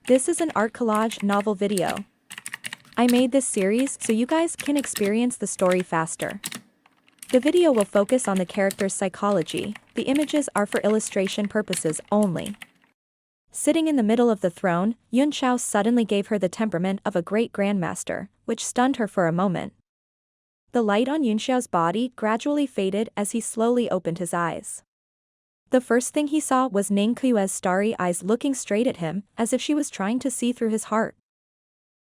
This is an art collage novel video. I made this series so you guys can experience the story faster. The video will focus on the character's psychology, the images are for illustration purposes only. Sitting in the middle of the throne, Yun Xiao suddenly gave her the temperament of a great grandmaster, which stunned her for a moment. The light on Yun Xiao's body gradually faded as he slowly opened his eyes. The first thing he saw was Ning Kuyue's starry eyes looking straight at him, as if she was trying to see through his heart.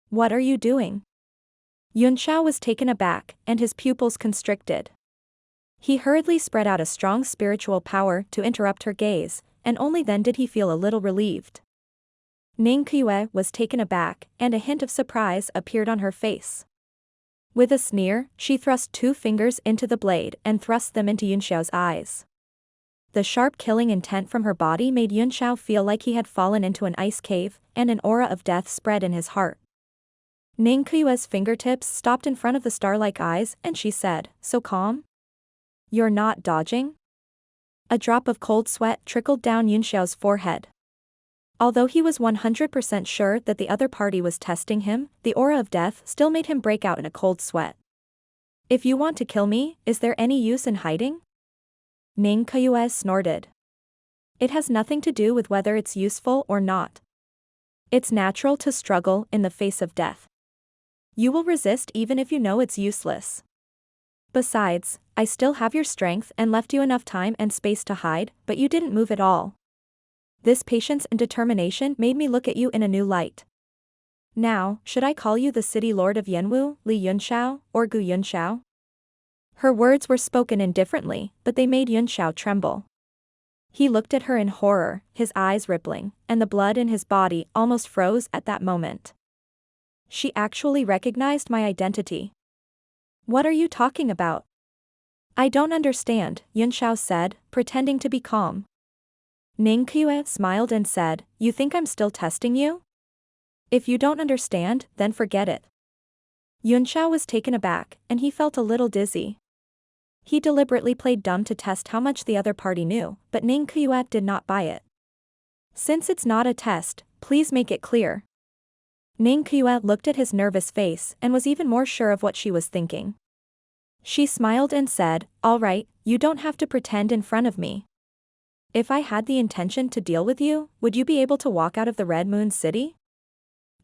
"What are you doing?" Yun Xiao was taken aback, and his pupils constricted. He hurriedly spread out a strong spiritual power to interrupt her gaze, and only then did he feel a little relieved. Ning Kuyue was taken aback, and a hint of surprise appeared on her face. With a sneer, she thrust 2 fingers into the blade and thrust them into Yun Xiao's eyes. The sharp killing intent from her body made Yun Xiao feel like he had fallen into an ice cave, and an aura of death spread in his heart. Ning Kuyue's fingertips stopped in front of the star-like eyes, and she said, "So calm? You're not dodging?" A drop of cold sweat trickled down Yun Xiao's forehead. Although he was 100% sure that the other party was testing him, the aura of death still made him break out in a cold sweat. "If you want to kill me, is there any use in hiding?" Ning Kuyue snorted. "It has nothing to do with whether it's useful or not. It's natural to struggle in the face of death. You will resist even if you know it's useless. Besides, I still have your strength and left you enough time and space to hide, but you didn't move at all. This patience and determination made me look at you in a new light. Now, should I call you the city lord of Yanwu, Li Yunxiao, or Gu Yunxiao?" Her words were spoken indifferently, but they made Yun Xiao tremble. He looked at her in horror, his eyes rippling, and the blood in his body almost froze at that moment. She actually recognized my identity. "What are you talking about?" "I don't understand," Yun Xiao said, pretending to be calm. Ning Kuyue smiled and said, "You think I'm still testing you? If you don't understand, then forget it." Yun Xiao was taken aback, and he felt a little dizzy. He deliberately played dumb to test how much the other party knew, but Ning Kuyue did not buy it. "Since it's not a test, please make it clear." Ning Kuyue looked at his nervous face and was even more sure of what she was thinking. She smiled and said, "All right, you don't have to pretend in front of me. If I had the intention to deal with you, would you be able to walk out of the Red Moon City?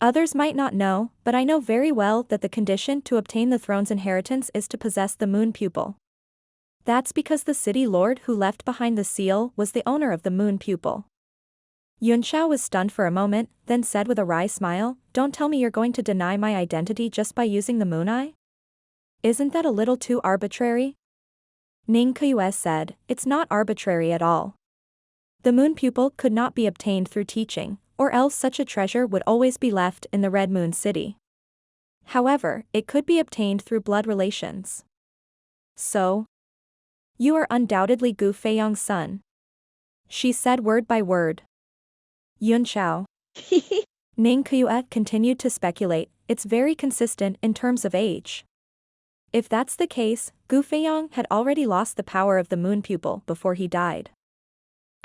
Others might not know, but I know very well that the condition to obtain the throne's inheritance is to possess the moon pupil. That's because the city lord who left behind the seal was the owner of the moon pupil." Yun Xiao was stunned for a moment, then said with a wry smile, "Don't tell me you're going to deny my identity just by using the moon eye? Isn't that a little too arbitrary?" Ning Kuyue said, "It's not arbitrary at all. The moon pupil could not be obtained through teaching, or else such a treasure would always be left in the Red Moon City. However, it could be obtained through blood relations. So? You are undoubtedly Gu Feiyang's son," she said word by word. Yun Xiao. Ning Kuyue continued to speculate, "It's very consistent in terms of age. If that's the case, Gu Feiyang had already lost the power of the moon pupil before he died.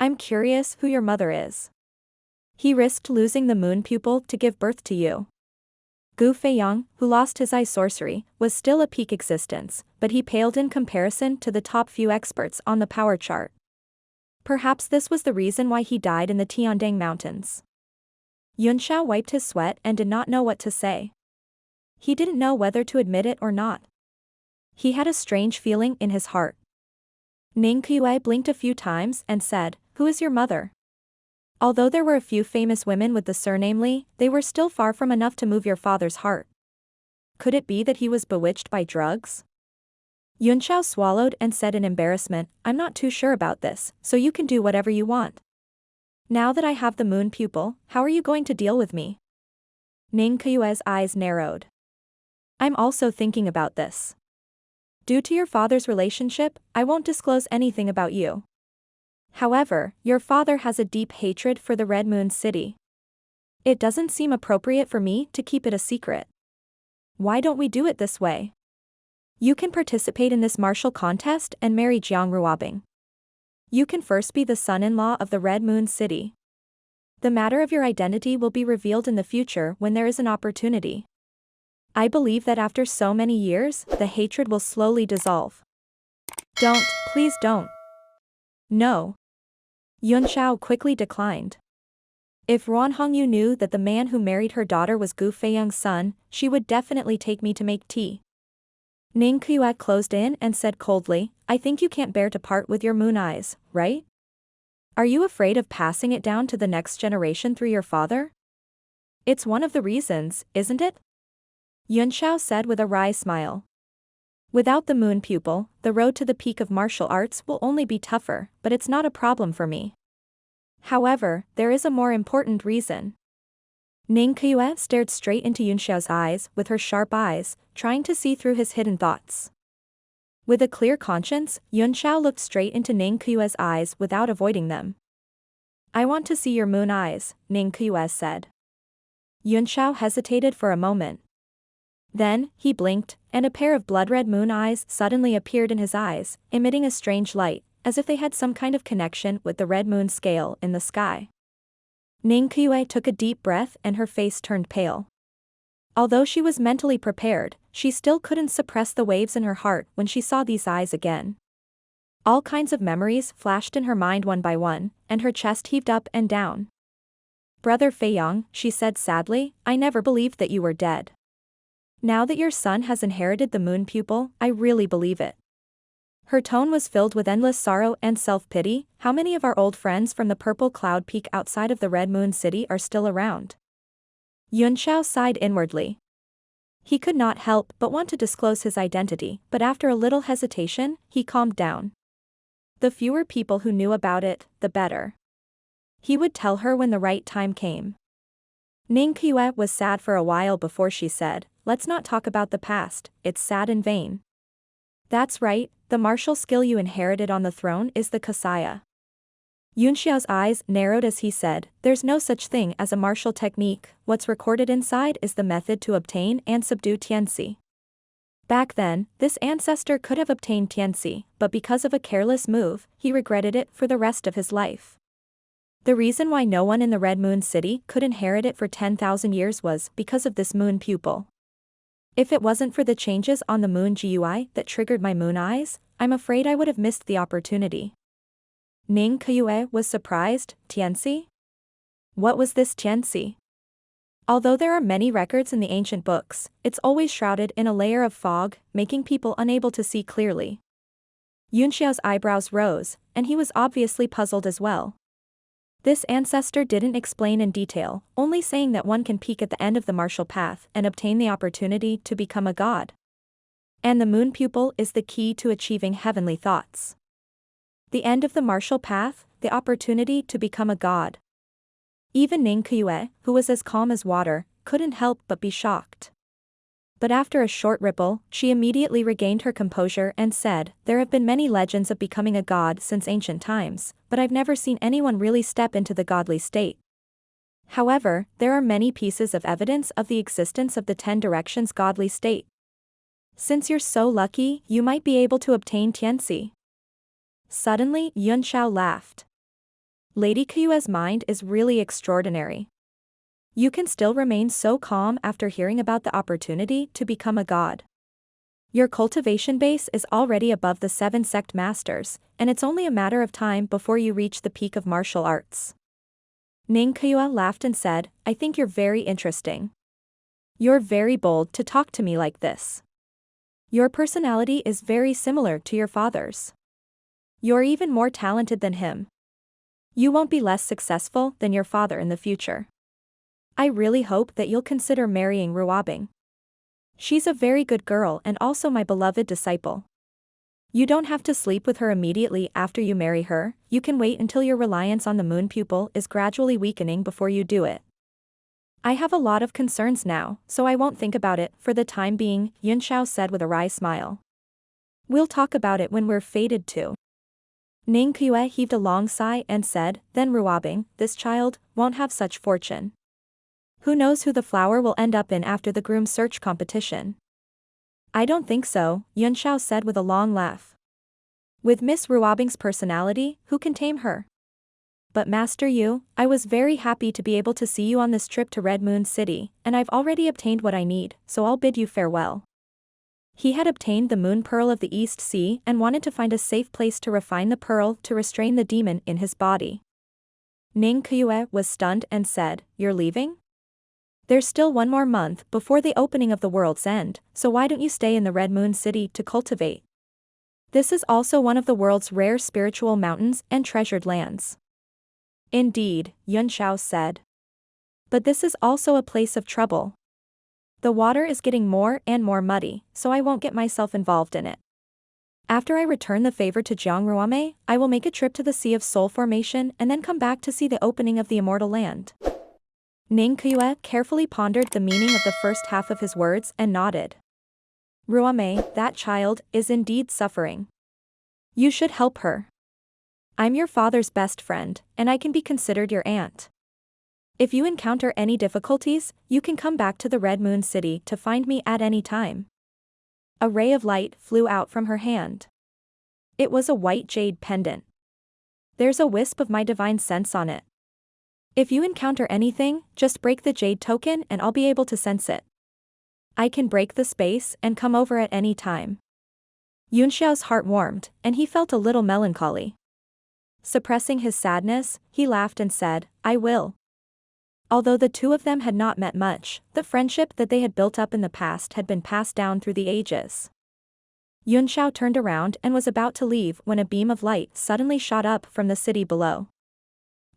I'm curious who your mother is. He risked losing the moon pupil to give birth to you." Gu Feiyang, who lost his eye sorcery, was still a peak existence, but he paled in comparison to the top few experts on the power chart. Perhaps this was the reason why he died in the Tiandang Mountains. Yun Xiao wiped his sweat and did not know what to say. He didn't know whether to admit it or not. He had a strange feeling in his heart. Ning Kuyue blinked a few times and said, "Who is your mother?" Although there were a few famous women with the surname Li, they were still far from enough to move your father's heart. Could it be that he was bewitched by drugs? Yun Xiao swallowed and said in embarrassment, "I'm not too sure about this, so you can do whatever you want. Now that I have the moon pupil, how are you going to deal with me?" Ning Kuyue's eyes narrowed. "I'm also thinking about this. Due to your father's relationship, I won't disclose anything about you. However, your father has a deep hatred for the Red Moon City. It doesn't seem appropriate for me to keep it a secret. Why don't we do it this way? You can participate in this martial contest and marry Jiang Ruobing. You can first be the son-in-law of the Red Moon City. The matter of your identity will be revealed in the future when there is an opportunity. I believe that after so many years, the hatred will slowly dissolve. Don't, please don't. No. Yun Xiao quickly declined. If Ruan Hongyu knew that the man who married her daughter was Gu Feiyang's son, she would definitely take me to make tea. Ning Qiu'e closed in and said coldly, I think you can't bear to part with your moon eyes, right? Are you afraid of passing it down to the next generation through your father? It's one of the reasons, isn't it? Yun Xiao said with a wry smile. Without the moon pupil, the road to the peak of martial arts will only be tougher, but it's not a problem for me. However, there is a more important reason. Ning Qiu'e stared straight into Yun Xiao's eyes with her sharp eyes, trying to see through his hidden thoughts. With a clear conscience, Yun Xiao looked straight into Ning Qiu'e's eyes without avoiding them. I want to see your moon eyes, Ning Qiu'e said. Yun Xiao hesitated for a moment. Then, he blinked, and a pair of blood-red moon eyes suddenly appeared in his eyes, emitting a strange light, as if they had some kind of connection with the red moon scale in the sky. Ning Qiu'e took a deep breath and her face turned pale. Although she was mentally prepared, she still couldn't suppress the waves in her heart when she saw these eyes again. All kinds of memories flashed in her mind one by one, and her chest heaved up and down. Brother Feiyang, she said sadly, I never believed that you were dead. Now that your son has inherited the moon pupil, I really believe it. Her tone was filled with endless sorrow and self-pity. How many of our old friends from the purple cloud peak outside of the Red Moon City are still around? Yun Xiao sighed inwardly. He could not help but want to disclose his identity, but after a little hesitation, he calmed down. The fewer people who knew about it, the better. He would tell her when the right time came. Ning Qiu'e was sad for a while before she said, let's not talk about the past, it's sad and vain. That's right, the martial skill you inherited on the throne is the Kasaya. Yun Xiao's eyes narrowed as he said, there's no such thing as a martial technique, what's recorded inside is the method to obtain and subdue Tianxi. Back then, this ancestor could have obtained Tianxi, but because of a careless move, he regretted it for the rest of his life. The reason why no one in the Red Moon City could inherit it for 10,000 years was because of this moon pupil. If it wasn't for the changes on the moon GUI that triggered my moon eyes, I'm afraid I would have missed the opportunity. Ning Qiu'e was surprised, Tianxi? What was this Tianxi? Although there are many records in the ancient books, it's always shrouded in a layer of fog, making people unable to see clearly. Yun Xiao's eyebrows rose, and he was obviously puzzled as well. This ancestor didn't explain in detail, only saying that one can peek at the end of the martial path and obtain the opportunity to become a god. And the moon pupil is the key to achieving heavenly thoughts. The end of the martial path, the opportunity to become a god. Even Ning Qiu'e, who was as calm as water, couldn't help but be shocked. But after a short ripple, she immediately regained her composure and said, there have been many legends of becoming a god since ancient times, but I've never seen anyone really step into the godly state. However, there are many pieces of evidence of the existence of the 10 directions godly state. Since you're so lucky, you might be able to obtain Tianxi. Suddenly, Yun Xiao laughed. Lady Qiu'e's mind is really extraordinary. You can still remain so calm after hearing about the opportunity to become a god. Your cultivation base is already above the 7 sect masters, and it's only a matter of time before you reach the peak of martial arts. Ning Qiu'e laughed and said, I think you're very interesting. You're very bold to talk to me like this. Your personality is very similar to your father's. You're even more talented than him. You won't be less successful than your father in the future. I really hope that you'll consider marrying Ruobing. She's a very good girl and also my beloved disciple. You don't have to sleep with her immediately after you marry her, you can wait until your reliance on the moon pupil is gradually weakening before you do it. I have a lot of concerns now, so I won't think about it for the time being, Yun Xiao said with a wry smile. We'll talk about it when we're fated to. Ning Qiu'e heaved a long sigh and said, then Ruobing, this child, won't have such fortune. Who knows who the flower will end up in after the groom search competition? I don't think so, Yun Xiao said with a long laugh. With Miss Ruobing's personality, who can tame her? But Master Yu, I was very happy to be able to see you on this trip to Red Moon City, and I've already obtained what I need, so I'll bid you farewell. He had obtained the moon pearl of the East Sea and wanted to find a safe place to refine the pearl to restrain the demon in his body. Ning Qiue was stunned and said, "You're leaving? There's still one more month before the opening of the world's end, so why don't you stay in the Red Moon City to cultivate? This is also one of the world's rare spiritual mountains and treasured lands." "Indeed," Yun Shao said. "But this is also a place of trouble. The water is getting more and more muddy, so I won't get myself involved in it. After I return the favor to Jiangruame, I will make a trip to the Sea of Soul Formation and then come back to see the opening of the Immortal Land." Ning Qiue carefully pondered the meaning of the first half of his words and nodded. "Ruame, that child, is indeed suffering. You should help her. I'm your father's best friend, and I can be considered your aunt. If you encounter any difficulties, you can come back to the Red Moon City to find me at any time." A ray of light flew out from her hand. It was a white jade pendant. "There's a wisp of my divine sense on it. If you encounter anything, just break the jade token and I'll be able to sense it. I can break the space and come over at any time." Yunxiao's heart warmed, and he felt a little melancholy. Suppressing his sadness, he laughed and said, "I will." Although the two of them had not met much, the friendship that they had built up in the past had been passed down through the ages. Yunxiao turned around and was about to leave when a beam of light suddenly shot up from the city below.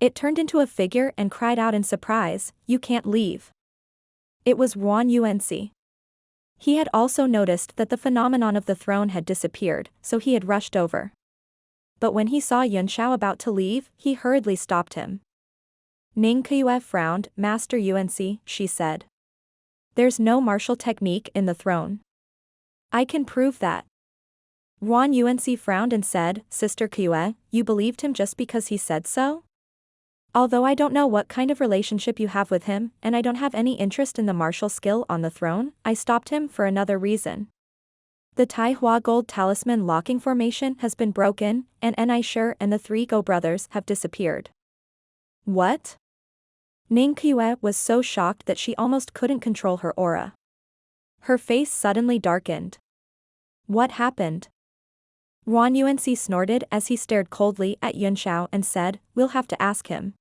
It turned into a figure and cried out in surprise, "You can't leave." It was Ruan Yuanxi. He had also noticed that the phenomenon of the throne had disappeared, so he had rushed over. But when he saw Yunxiao about to leave, he hurriedly stopped him. Ning Qiue frowned. "Master Yuanxi," she said. "There's no martial technique in the throne. I can prove that." Ruan Yuanxi frowned and said, "Sister Qiue, you believed him just because he said so? Although I don't know what kind of relationship you have with him, and I don't have any interest in the martial skill on the throne, I stopped him for another reason. The Tai Hua Gold Talisman locking formation has been broken, and Ni Shi and the three Go brothers have disappeared." "What?" Ning Qiue was so shocked that she almost couldn't control her aura. Her face suddenly darkened. "What happened?" Ruan Yuanxi snorted as he stared coldly at Yunxiao and said, "We'll have to ask him."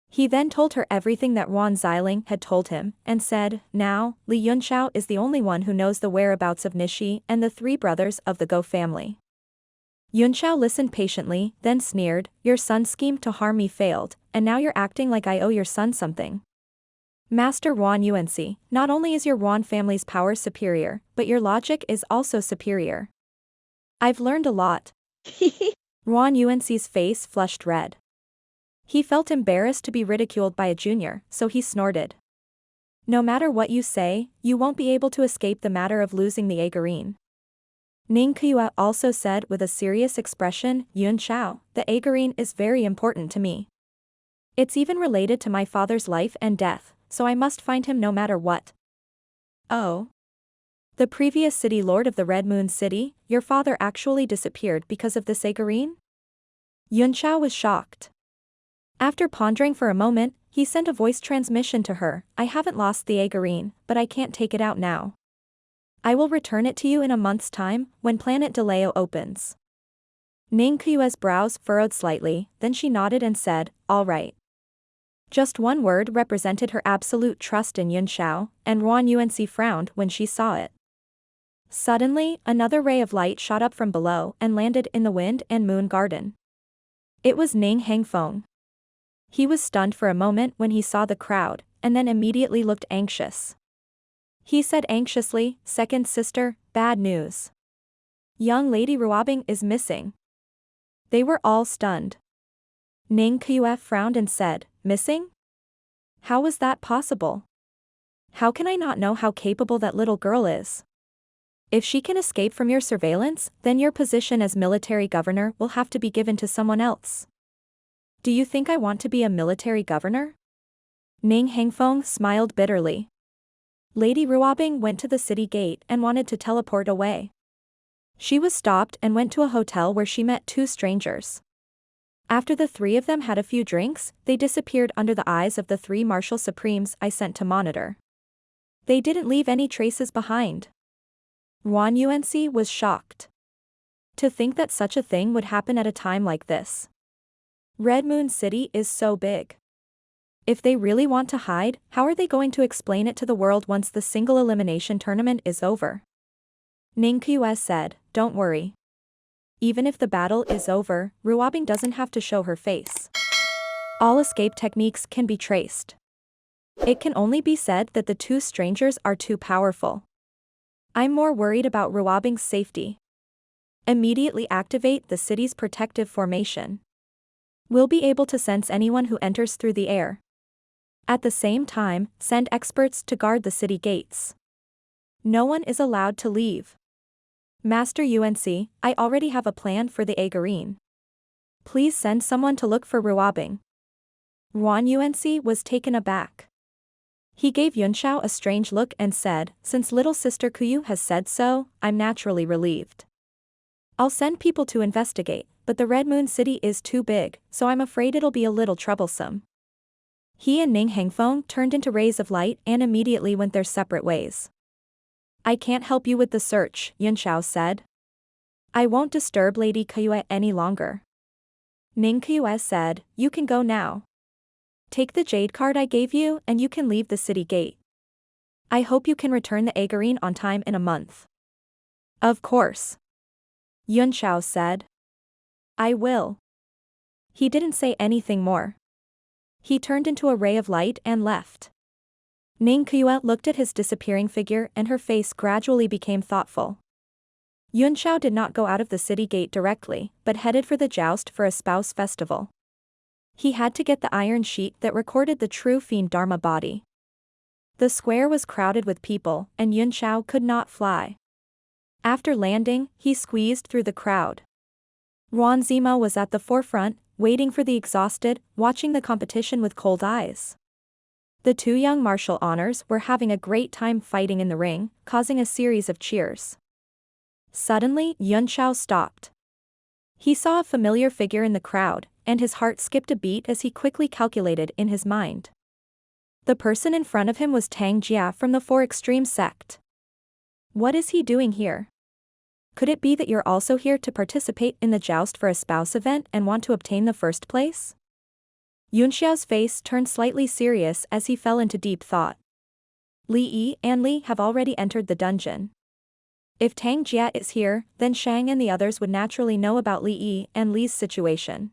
He then told her everything that Ruan Xiling had told him, and said, "Now, Li Yunxiao is the only one who knows the whereabouts of Nishi and the three brothers of the Go family." Yunxiao listened patiently, then sneered, "Your son's scheme to harm me failed, and now you're acting like I owe your son something. Master Ruan Yuanxi, not only is your Ruan family's power superior, but your logic is also superior. I've learned a lot." Ruan Yuanxi's face flushed red. He felt embarrassed to be ridiculed by a junior, so he snorted. "No matter what you say, you won't be able to escape the matter of losing the Agarine." Ning Qiue also said with a serious expression, "Yunxiao, the Agarine is very important to me. It's even related to my father's life and death, so I must find him no matter what." "Oh? The previous city lord of the Red Moon City, your father actually disappeared because of this Agarine?" Yunxiao was shocked. After pondering for a moment, he sent a voice transmission to her, "I haven't lost the Agarine, but I can't take it out now. I will return it to you in a month's time, when Planet Deleo opens." Ning Qiue's brows furrowed slightly, then she nodded and said, "All right." Just one word represented her absolute trust in Yunxiao, and Ruan Yuanxi frowned when she saw it. Suddenly, another ray of light shot up from below and landed in the Wind and Moon Garden. It was Ning Hangfeng. He was stunned for a moment when he saw the crowd, and then immediately looked anxious. He said anxiously, "Second sister, bad news. Young Lady Ruabing is missing." They were all stunned. Ning Qiue frowned and said, "Missing? How was that possible? How can I not know how capable that little girl is? If she can escape from your surveillance, then your position as military governor will have to be given to someone else." "Do you think I want to be a military governor?" Ning Hangfeng smiled bitterly. Lady Ruabing went to the city gate and wanted to teleport away. She was stopped and went to a hotel where she met two strangers. After the three of them had a few drinks, they disappeared under the eyes of the three martial supremes I sent to monitor. They didn't leave any traces behind. Yuan Yuanci was shocked. To think that such a thing would happen at a time like this. Red Moon City is so big. If they really want to hide, how are they going to explain it to the world once the single elimination tournament is over? Ning Qiu said, "Don't worry. Even if the battle is over, Ruobing doesn't have to show her face. All escape techniques can be traced. It can only be said that the two strangers are too powerful. I'm more worried about Ruobing's safety. Immediately activate the city's protective formation. We'll be able to sense anyone who enters through the air. At the same time, send experts to guard the city gates. No one is allowed to leave. Master UNC, I already have a plan for the Agarine. Please send someone to look for Ruobing." Yuan Yuanci was taken aback. He gave Yunxiao a strange look and said, "Since little sister Kuyu has said so, I'm naturally relieved. I'll send people to investigate, but the Red Moon City is too big, so I'm afraid it'll be a little troublesome." He and Ning Hengfeng turned into rays of light and immediately went their separate ways. "I can't help you with the search," Yunxiao said. "I won't disturb Lady Kuyu any longer." Ning Kuyu said, "You can go now. Take the jade card I gave you and you can leave the city gate. I hope you can return the Agarine on time in a month." "Of course," Yunxiao said. "I will." He didn't say anything more. He turned into a ray of light and left. Ning Qiu looked at his disappearing figure and her face gradually became thoughtful. Yunxiao did not go out of the city gate directly, but headed for the joust for a spouse festival. He had to get the iron sheet that recorded the true fiend Dharma body. The square was crowded with people, and Yunxiao could not fly. After landing, he squeezed through the crowd. Ruan Zima was at the forefront, waiting for the exhausted, watching the competition with cold eyes. The two young martial honors were having a great time fighting in the ring, causing a series of cheers. Suddenly, Yunxiao stopped. He saw a familiar figure in the crowd, and his heart skipped a beat as he quickly calculated in his mind. The person in front of him was Tang Jia from the Four Extreme sect. What is he doing here? Could it be that you're also here to participate in the joust for a spouse event and want to obtain the first place? Yunxiao's face turned slightly serious as he fell into deep thought. Li Yi and Li have already entered the dungeon. If Tang Jia is here, then Shang and the others would naturally know about Li Yi and Li's situation.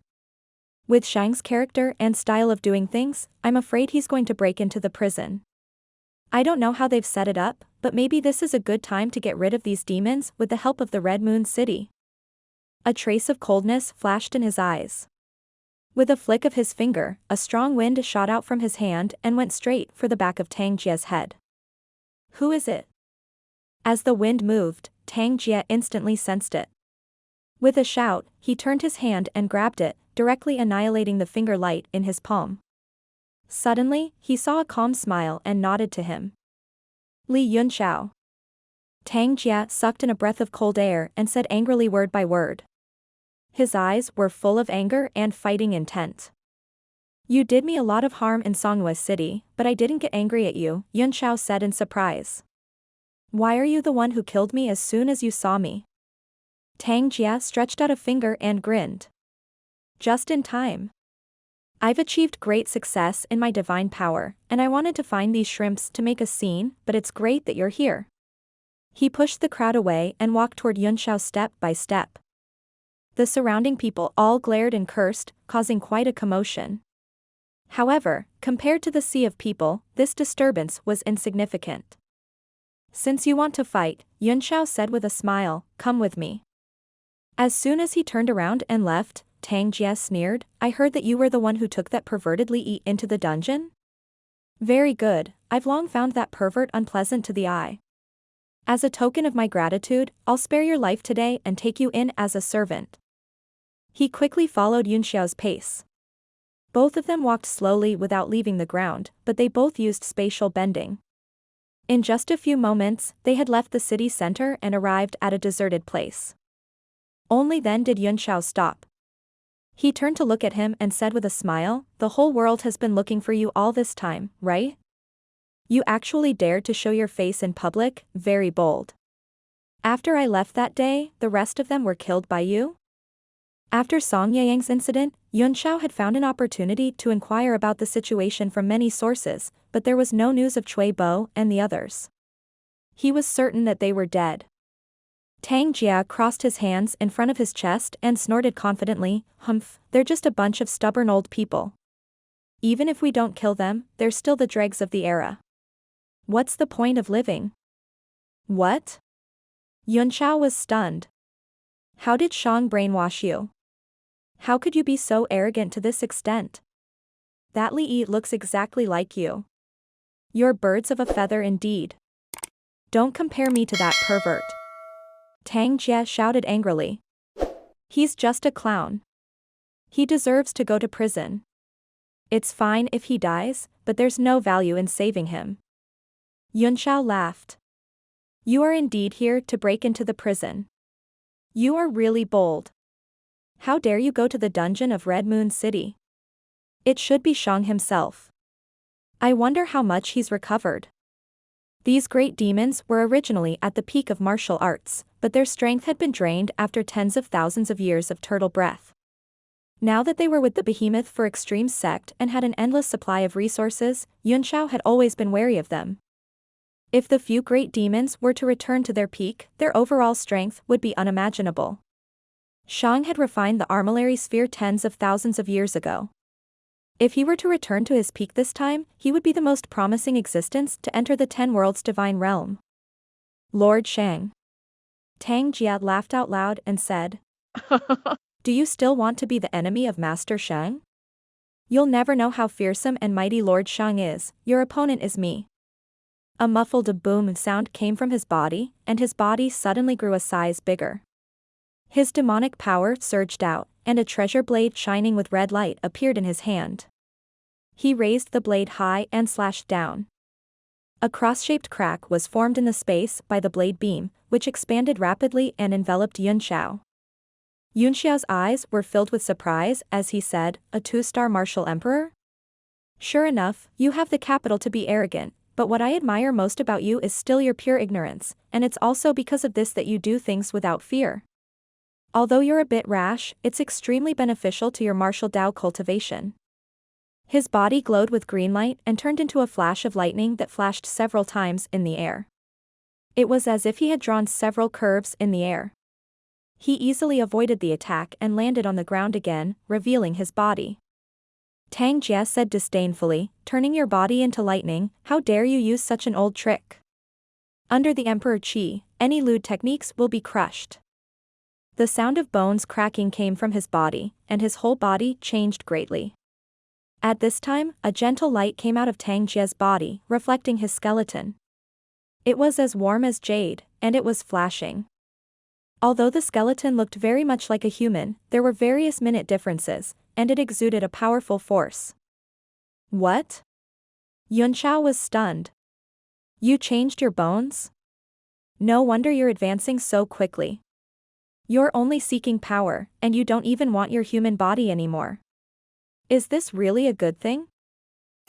With Shang's character and style of doing things, I'm afraid he's going to break into the prison. I don't know how they've set it up, but maybe this is a good time to get rid of these demons with the help of the Red Moon City. A trace of coldness flashed in his eyes. With a flick of his finger, a strong wind shot out from his hand and went straight for the back of Tang Jia's head. Who is it? As the wind moved, Tang Jia instantly sensed it. With a shout, he turned his hand and grabbed it, directly annihilating the finger light in his palm. Suddenly, he saw a calm smile and nodded to him. Li Yunxiao. Tang Jia sucked in a breath of cold air and said angrily word by word. His eyes were full of anger and fighting intent. You did me a lot of harm in Songhua City, but I didn't get angry at you, Yunxiao said in surprise. Why are you the one who killed me as soon as you saw me? Tang Jia stretched out a finger and grinned. Just in time. I've achieved great success in my divine power, and I wanted to find these shrimps to make a scene, but it's great that you're here. He pushed the crowd away and walked toward Yunxiao step by step. The surrounding people all glared and cursed, causing quite a commotion. However, compared to the sea of people, this disturbance was insignificant. Since you want to fight, Yunxiao said with a smile, come with me. As soon as he turned around and left, Tang Jia sneered, I heard that you were the one who took that perverted Li Yi into the dungeon? Very good, I've long found that pervert unpleasant to the eye. As a token of my gratitude, I'll spare your life today and take you in as a servant. He quickly followed Yunxiao's pace. Both of them walked slowly without leaving the ground, but they both used spatial bending. In just a few moments, they had left the city center and arrived at a deserted place. Only then did Yunxiao stop. He turned to look at him and said with a smile, "The whole world has been looking for you all this time, right? You actually dared to show your face in public, very bold. After I left that day, the rest of them were killed by you?" After Song Yayang's incident, Yun Xiao had found an opportunity to inquire about the situation from many sources, but there was no news of Cui Bo and the others. He was certain that they were dead. Tang Jia crossed his hands in front of his chest and snorted confidently, "Humph, they're just a bunch of stubborn old people. Even if we don't kill them, they're still the dregs of the era. What's the point of living?" "What?" Yun Xiao was stunned. "How did Shang brainwash you? How could you be so arrogant to this extent? That Li Yi looks exactly like you. You're birds of a feather indeed. Don't compare me to that pervert." Tang Jia shouted angrily. "He's just a clown. He deserves to go to prison. It's fine if he dies, but there's no value in saving him." Yun Xiao laughed. "You are indeed here to break into the prison. You are really bold. How dare you go to the dungeon of Red Moon City? It should be Shang himself. I wonder how much he's recovered." These great demons were originally at the peak of martial arts, but their strength had been drained after tens of thousands of years of turtle breath. Now that they were with the behemoth for extreme sect and had an endless supply of resources, Yun Xiao had always been wary of them. If the few great demons were to return to their peak, their overall strength would be unimaginable. Shang had refined the armillary sphere tens of thousands of years ago. If he were to return to his peak this time, he would be the most promising existence to enter the 10 Worlds divine realm. "Lord Shang." Tang Jia laughed out loud and said, "Do you still want to be the enemy of Master Shang? You'll never know how fearsome and mighty Lord Shang is. Your opponent is me." A muffled boom sound came from his body, and his body suddenly grew a size bigger. His demonic power surged out, and a treasure blade shining with red light appeared in his hand. He raised the blade high and slashed down. A cross-shaped crack was formed in the space by the blade beam, which expanded rapidly and enveloped Yun Xiao. Yun Xiao's eyes were filled with surprise as he said, "A 2-star martial emperor? Sure enough, you have the capital to be arrogant, but what I admire most about you is still your pure ignorance, and it's also because of this that you do things without fear. Although you're a bit rash, it's extremely beneficial to your martial Dao cultivation." His body glowed with green light and turned into a flash of lightning that flashed several times in the air. It was as if he had drawn several curves in the air. He easily avoided the attack and landed on the ground again, revealing his body. Tang Jia said disdainfully, "Turning your body into lightning, how dare you use such an old trick? Under the Emperor Qi, any lewd techniques will be crushed." The sound of bones cracking came from his body, and his whole body changed greatly. At this time, a gentle light came out of Tang Jia's body, reflecting his skeleton. It was as warm as jade, and it was flashing. Although the skeleton looked very much like a human, there were various minute differences, and it exuded a powerful force. "What?" Yun Xiao was stunned. "You changed your bones? No wonder you're advancing so quickly. You're only seeking power, and you don't even want your human body anymore. Is this really a good thing?"